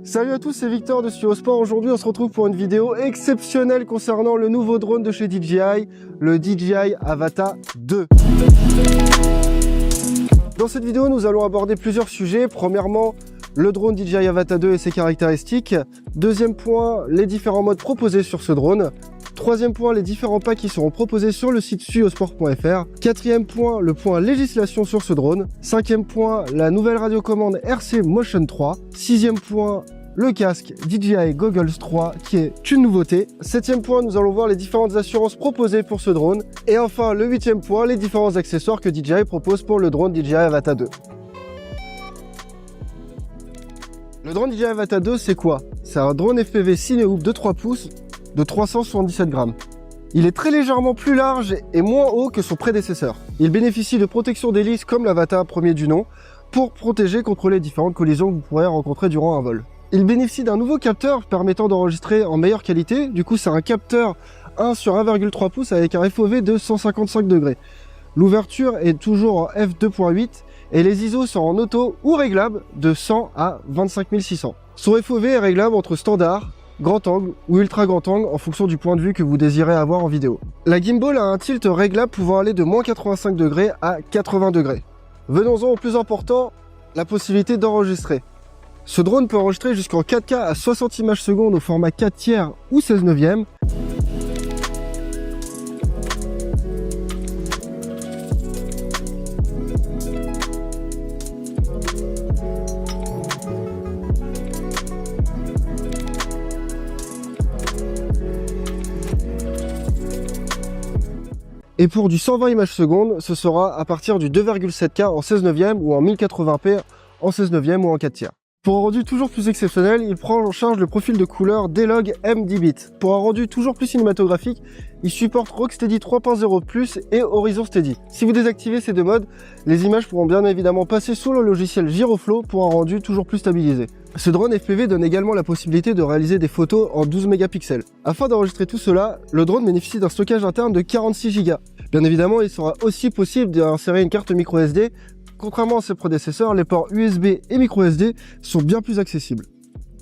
Salut à tous, c'est Victor de Studio Sport. Aujourd'hui, on se retrouve pour une vidéo exceptionnelle concernant le nouveau drone de chez DJI, le DJI Avata 2. Dans cette vidéo, nous allons aborder plusieurs sujets. Premièrement, le drone DJI Avata 2 et ses caractéristiques. Deuxième point, les différents modes proposés sur ce drone. Troisième point, les différents packs qui seront proposés sur le site studiosport.fr. Quatrième point, le point législation sur ce drone. Cinquième point, la nouvelle radiocommande RC Motion 3. Sixième point, le casque DJI Goggles 3 qui est une nouveauté. Septième point, nous allons voir les différentes assurances proposées pour ce drone. Et enfin, le huitième point, les différents accessoires que DJI propose pour le drone DJI Avata 2. Le drone DJI Avata 2, c'est quoi? C'est un drone FPV Cinehoop de 3 pouces de 377 grammes. Il est très légèrement plus large et moins haut que son prédécesseur. Il bénéficie de protection d'hélice comme l'Avata premier du nom pour protéger contre les différentes collisions que vous pourrez rencontrer durant un vol. Il bénéficie d'un nouveau capteur permettant d'enregistrer en meilleure qualité. Du coup, c'est un capteur 1 sur 1,3 pouces avec un FOV de 155 degrés. L'ouverture est toujours en f2.8 et les ISO sont en auto ou réglables de 100 à 25600. Son FOV est réglable entre standard, grand angle ou ultra grand angle en fonction du point de vue que vous désirez avoir en vidéo. La gimbal a un tilt réglable pouvant aller de moins 85 degrés à 80 degrés. Venons-en au plus important, la possibilité d'enregistrer. Ce drone peut enregistrer jusqu'en 4K à 60 images secondes au format 4 tiers ou 16 neuvième. Et pour du 120 images secondes, ce sera à partir du 2,7K en 16 neuvième ou en 1080p en 16 neuvième ou en 4 tiers. Pour un rendu toujours plus exceptionnel, il prend en charge le profil de couleur D-Log M10 bit. Pour un rendu toujours plus cinématographique, il supporte Rocksteady 3.0 et Horizon Steady. Si vous désactivez ces deux modes, les images pourront bien évidemment passer sous le logiciel Gyroflow pour un rendu toujours plus stabilisé. Ce drone FPV donne également la possibilité de réaliser des photos en 12 mégapixels. Afin d'enregistrer tout cela, le drone bénéficie d'un stockage interne de 46 Go. Bien évidemment, il sera aussi possible d'insérer une carte micro SD. Contrairement à ses prédécesseurs, les ports USB et micro SD sont bien plus accessibles.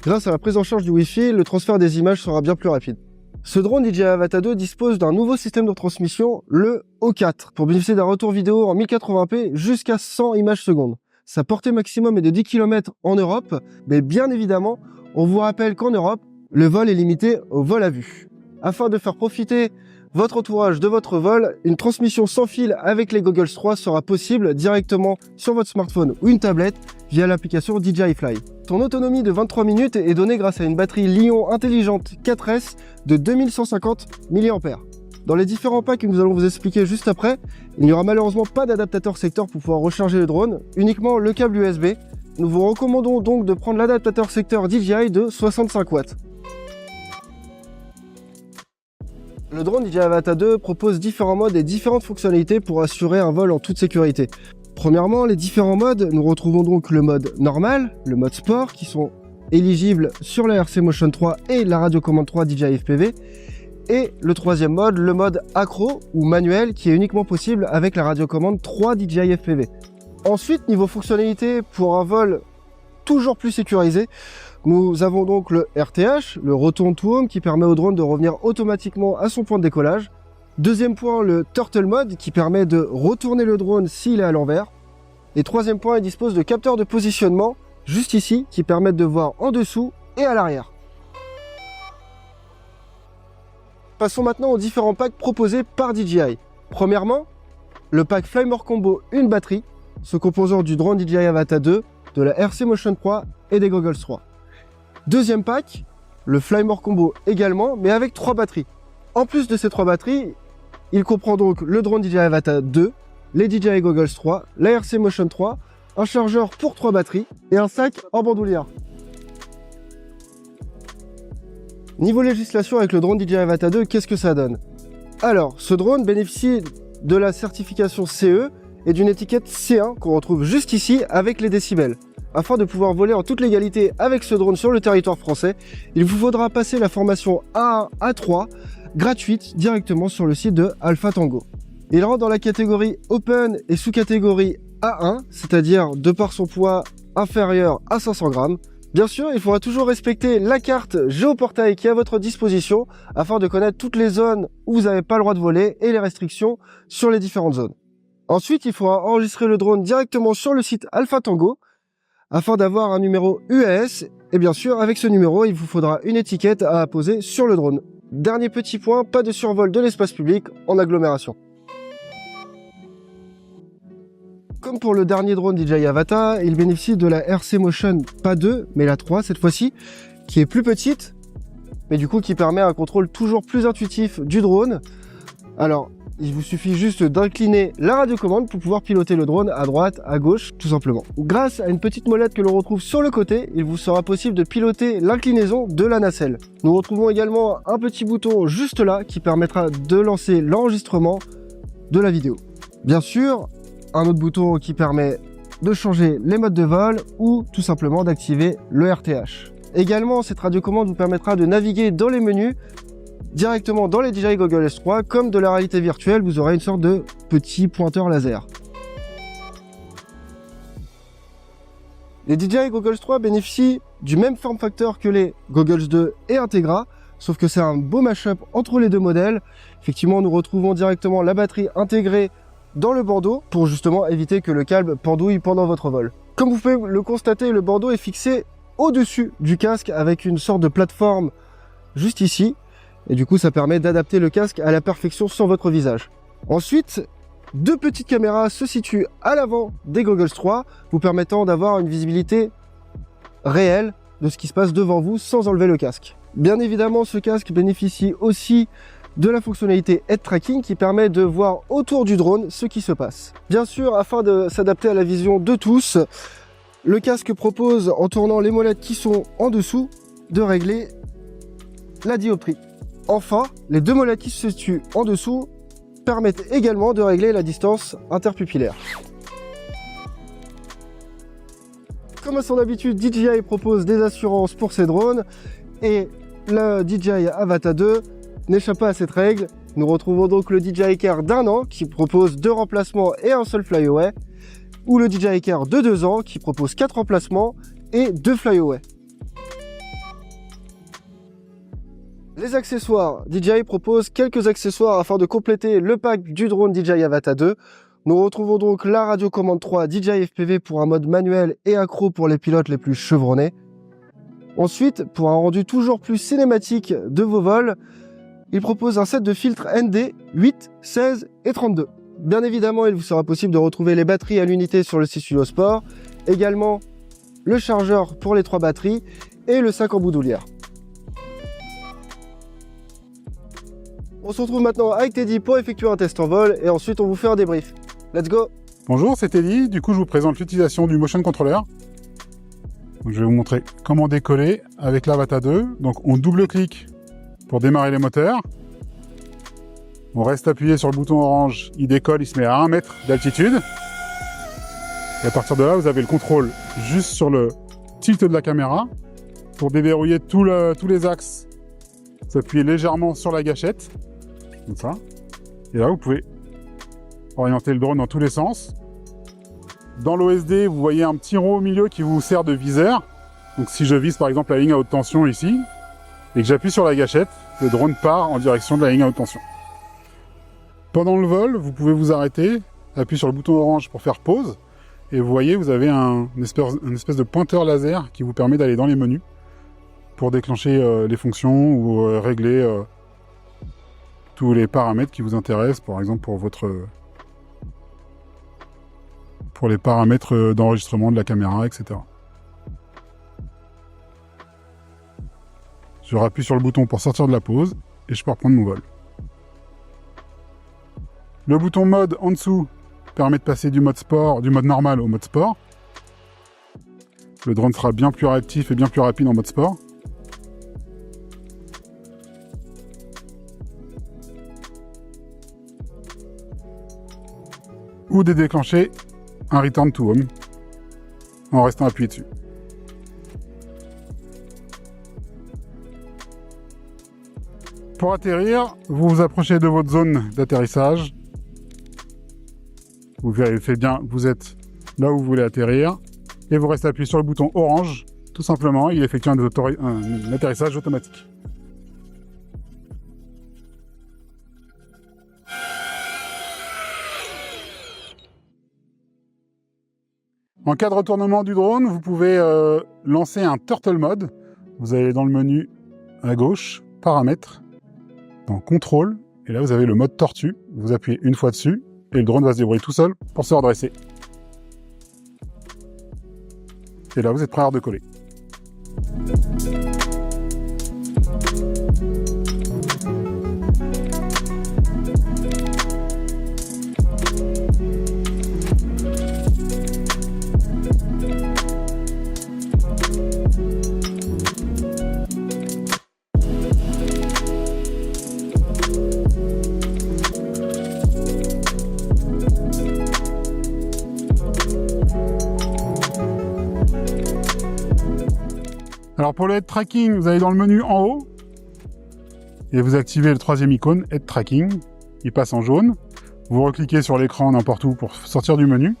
Grâce à la prise en charge du Wi-Fi, le transfert des images sera bien plus rapide. Ce drone DJI Avata 2 dispose d'un nouveau système de transmission, le O4, pour bénéficier d'un retour vidéo en 1080p jusqu'à 100 images secondes. Sa portée maximum est de 10 km en Europe, mais bien évidemment, on vous rappelle qu'en Europe, le vol est limité au vol à vue. Afin de faire profiter votre entourage de votre vol, une transmission sans fil avec les Goggles 3 sera possible directement sur votre smartphone ou une tablette via l'application DJI Fly. Son autonomie de 23 minutes est donnée grâce à une batterie Li-ion intelligente 4S de 2150 mAh. Dans les différents packs que nous allons vous expliquer juste après, il n'y aura malheureusement pas d'adaptateur secteur pour pouvoir recharger le drone, uniquement le câble USB. Nous vous recommandons donc de prendre l'adaptateur secteur DJI de 65 watts. Le drone DJI Avata 2 propose différents modes et différentes fonctionnalités pour assurer un vol en toute sécurité. Premièrement, les différents modes, nous retrouvons donc le mode normal, le mode sport, qui sont éligibles sur la RC Motion 3 et la radiocommande 3 DJI FPV. Et le troisième mode, le mode accro ou manuel, qui est uniquement possible avec la radiocommande 3 DJI FPV. Ensuite, niveau fonctionnalité, pour un vol toujours plus sécurisé, nous avons donc le RTH, le Return to Home, qui permet au drone de revenir automatiquement à son point de décollage. Deuxième point, le Turtle Mode, qui permet de retourner le drone s'il est à l'envers. Et troisième point, il dispose de capteurs de positionnement, juste ici, qui permettent de voir en dessous et à l'arrière. Passons maintenant aux différents packs proposés par DJI. Premièrement, le pack Flymore Combo, une batterie, se composant du drone DJI Avata 2, de la RC Motion 3 et des Goggles 3. Deuxième pack, le Flymore Combo également, mais avec 3 batteries. En plus de ces 3 batteries, il comprend donc le drone DJI Avata 2, les DJI Goggles 3, la RC Motion 3, un chargeur pour 3 batteries et un sac en bandoulière. Niveau législation avec le drone DJI Avata 2, qu'est-ce que ça donne? Alors, ce drone bénéficie de la certification CE et d'une étiquette C1 qu'on retrouve juste ici avec les décibels. Afin de pouvoir voler en toute légalité avec ce drone sur le territoire français, il vous faudra passer la formation A1, A3 gratuite directement sur le site de Alpha Tango. Il rentre dans la catégorie Open et sous-catégorie A1, c'est-à-dire de par son poids inférieur à 500 grammes. Bien sûr, il faudra toujours respecter la carte géoportail qui est à votre disposition afin de connaître toutes les zones où vous n'avez pas le droit de voler et les restrictions sur les différentes zones. Ensuite, il faudra enregistrer le drone directement sur le site Alpha Tango afin d'avoir un numéro UAS. Et bien sûr, avec ce numéro, il vous faudra une étiquette à apposer sur le drone. Dernier petit point, pas de survol de l'espace public en agglomération. Comme pour le dernier drone DJI Avata, il bénéficie de la RC Motion, pas 2, mais la 3 cette fois-ci, qui est plus petite, mais du coup qui permet un contrôle toujours plus intuitif du drone. Alors, il vous suffit juste d'incliner la radiocommande pour pouvoir piloter le drone à droite, à gauche, tout simplement. Grâce à une petite molette que l'on retrouve sur le côté, il vous sera possible de piloter l'inclinaison de la nacelle. Nous retrouvons également un petit bouton juste là qui permettra de lancer l'enregistrement de la vidéo. Bien sûr, un autre bouton qui permet de changer les modes de vol ou tout simplement d'activer le RTH. Également, cette radiocommande vous permettra de naviguer dans les menus directement dans les DJI Goggles S3, comme de la réalité virtuelle, vous aurez une sorte de petit pointeur laser. Les DJI Goggles 3 bénéficient du même form factor que les Goggles 2 et Integra, sauf que c'est un beau mashup entre les deux modèles. Effectivement, nous retrouvons directement la batterie intégrée dans le bandeau pour justement éviter que le câble pendouille pendant votre vol. Comme vous pouvez le constater, le bandeau est fixé au-dessus du casque avec une sorte de plateforme juste ici. Et du coup, ça permet d'adapter le casque à la perfection sur votre visage. Ensuite, deux petites caméras se situent à l'avant des Goggles 3, vous permettant d'avoir une visibilité réelle de ce qui se passe devant vous sans enlever le casque. Bien évidemment, ce casque bénéficie aussi de la fonctionnalité Head Tracking qui permet de voir autour du drone ce qui se passe. Bien sûr, afin de s'adapter à la vision de tous, le casque propose, en tournant les molettes qui sont en dessous, de régler la dioptrie. Enfin, les deux molettes qui se situent en dessous permettent également de régler la distance interpupillaire. Comme à son habitude, DJI propose des assurances pour ses drones et le DJI Avata 2 n'échappe pas à cette règle. Nous retrouvons donc le DJI Care d'1 an qui propose 2 remplacements et un seul flyaway, ou le DJI Care de 2 ans qui propose 4 remplacements et 2 flyaway. Les accessoires, DJI propose quelques accessoires afin de compléter le pack du drone DJI Avata 2. Nous retrouvons donc la radiocommande 3 DJI FPV pour un mode manuel et accro pour les pilotes les plus chevronnés. Ensuite, pour un rendu toujours plus cinématique de vos vols, il propose un set de filtres ND 8, 16 et 32. Bien évidemment, il vous sera possible de retrouver les batteries à l'unité sur le Studio Sport, également le chargeur pour les 3 batteries et le sac en boudoulière. On se retrouve maintenant avec Teddy pour effectuer un test en vol et ensuite on vous fait un débrief. Let's go! Bonjour, c'est Teddy. Du coup, je vous présente l'utilisation du Motion Controller. Je vais vous montrer comment décoller avec l'Avata 2. Donc, on double-clique pour démarrer les moteurs. On reste appuyé sur le bouton orange, il décolle, il se met à 1 mètre d'altitude. Et à partir de là, vous avez le contrôle juste sur le tilt de la caméra. Pour déverrouiller tous les axes, vous appuyez légèrement sur la gâchette. Comme ça. Et là, vous pouvez orienter le drone dans tous les sens. Dans l'OSD, vous voyez un petit rond au milieu qui vous sert de viseur. Donc si je vise par exemple la ligne à haute tension ici, et que j'appuie sur la gâchette, le drone part en direction de la ligne à haute tension. Pendant le vol, vous pouvez vous arrêter, appuyer sur le bouton orange pour faire pause, et vous voyez, vous avez une espèce de pointeur laser qui vous permet d'aller dans les menus pour déclencher les fonctions ou régler tous les paramètres qui vous intéressent, par exemple pour les paramètres d'enregistrement de la caméra, etc. Je rappuie sur le bouton pour sortir de la pause et je peux reprendre mon vol. Le bouton mode en dessous permet de passer du mode normal au mode sport. Le drone sera bien plus réactif et bien plus rapide en mode sport. Ou de déclencher un Return to Home en restant appuyé dessus. Pour atterrir, vous vous approchez de votre zone d'atterrissage. Vous vérifiez bien que vous êtes là où vous voulez atterrir. Et vous restez appuyé sur le bouton orange Tout simplement, il effectue un atterrissage automatique. En cas de retournement du drone, vous pouvez lancer un Turtle Mode. Vous allez dans le menu à gauche, Paramètres, dans Contrôle, et là vous avez le mode tortue. Vous appuyez une fois dessus, et le drone va se débrouiller tout seul pour se redresser. Et là vous êtes prêt à redécoller. Alors pour le head tracking, vous allez dans le menu en haut et vous activez le troisième icône, head tracking. Il passe en jaune. Vous recliquez sur l'écran n'importe où pour sortir du menu.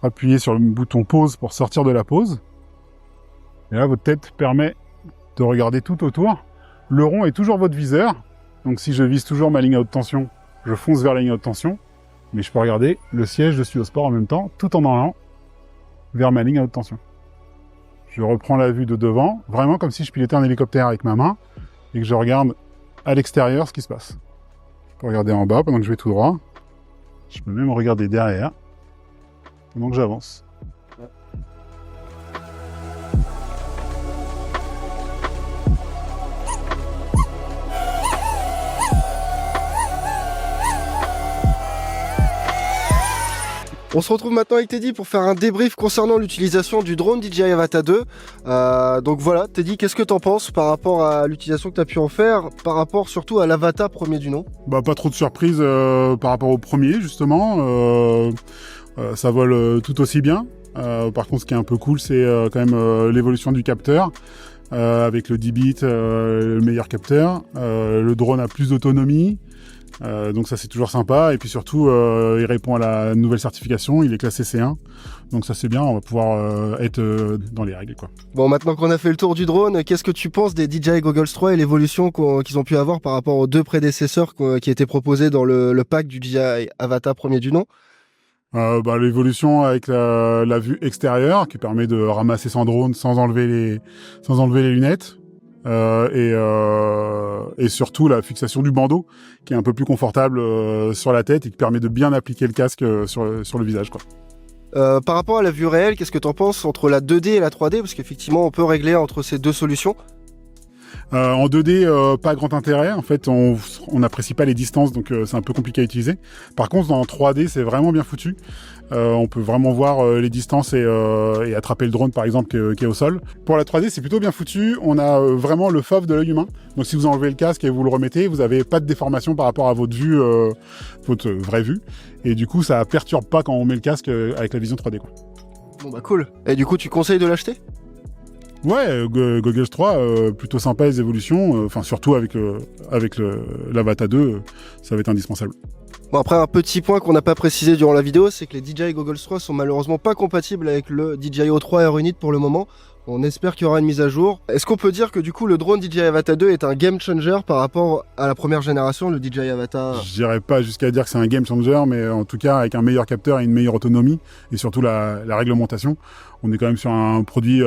Appuyez sur le bouton pause pour sortir de la pause. Et là, votre tête permet de regarder tout autour. Le rond est toujours votre viseur. Donc si je vise toujours ma ligne à haute tension, je fonce vers la ligne à haute tension. Mais je peux regarder le siège de Studiosport en même temps, tout en allant vers ma ligne à haute tension. Je reprends la vue de devant, vraiment comme si je pilotais un hélicoptère avec ma main et que je regarde à l'extérieur ce qui se passe. Je peux regarder en bas pendant que je vais tout droit. Je peux même regarder derrière pendant que j'avance. On se retrouve maintenant avec Teddy pour faire un débrief concernant l'utilisation du drone DJI Avata 2. Donc voilà, Teddy, qu'est-ce que t'en penses par rapport à l'utilisation que tu as pu en faire, par rapport surtout à l'Avata premier du nom? Bah pas trop de surprises par rapport au premier justement. Ça vole tout aussi bien. Par contre, ce qui est un peu cool, c'est quand même l'évolution du capteur. Avec le 10 bits, le meilleur capteur. Le drone a plus d'autonomie. Donc ça c'est toujours sympa, et puis surtout il répond à la nouvelle certification, il est classé C1, donc ça c'est bien, on va pouvoir être dans les règles quoi. Bon, maintenant qu'on a fait le tour du drone, qu'est-ce que tu penses des DJI Goggles 3 et l'évolution qu'ils ont pu avoir par rapport aux deux prédécesseurs qui étaient proposés dans le pack du DJI Avata premier du nom? L'évolution avec la vue extérieure qui permet de ramasser son drone sans enlever les lunettes. Et surtout la fixation du bandeau qui est un peu plus confortable sur la tête et qui permet de bien appliquer le casque sur le visage quoi. Par rapport à la vue réelle, qu'est-ce que tu en penses entre la 2D et la 3D? Parce qu'effectivement on peut régler entre ces deux solutions. En 2D, pas grand intérêt. En fait, on n'apprécie pas les distances, donc c'est un peu compliqué à utiliser. Par contre, dans 3D, c'est vraiment bien foutu. On peut vraiment voir les distances et attraper le drone, par exemple, qui est au sol. Pour la 3D, c'est plutôt bien foutu. On a vraiment le FOV de l'œil humain. Donc, si vous enlevez le casque et vous le remettez, vous n'avez pas de déformation par rapport à votre vue, votre vraie vue. Et du coup, ça perturbe pas quand on met le casque avec la vision 3D, quoi. Bon bah cool. Et du coup, tu conseilles de l'acheter? Ouais, Goggles 3, plutôt sympa les évolutions, surtout avec l'Avata 2, ça va être indispensable. Bon, après, un petit point qu'on n'a pas précisé durant la vidéo, c'est que les DJI Goggles 3 sont malheureusement pas compatibles avec le DJI O3 Air Unit pour le moment. On espère qu'il y aura une mise à jour. Est-ce qu'on peut dire que du coup le drone DJI Avata 2 est un game changer par rapport à la première génération, le DJI Avata? Je dirais pas jusqu'à dire que c'est un game changer, mais en tout cas avec un meilleur capteur et une meilleure autonomie, et surtout la réglementation, on est quand même sur un produit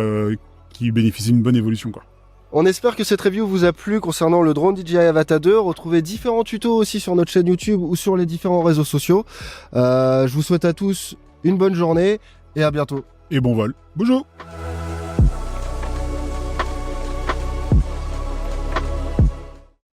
qui bénéficie d'une bonne évolution, quoi. On espère que cette review vous a plu concernant le drone DJI Avata 2. Retrouvez différents tutos aussi sur notre chaîne YouTube ou sur les différents réseaux sociaux. Je vous souhaite à tous une bonne journée et à bientôt. Et bon vol. Bonjour.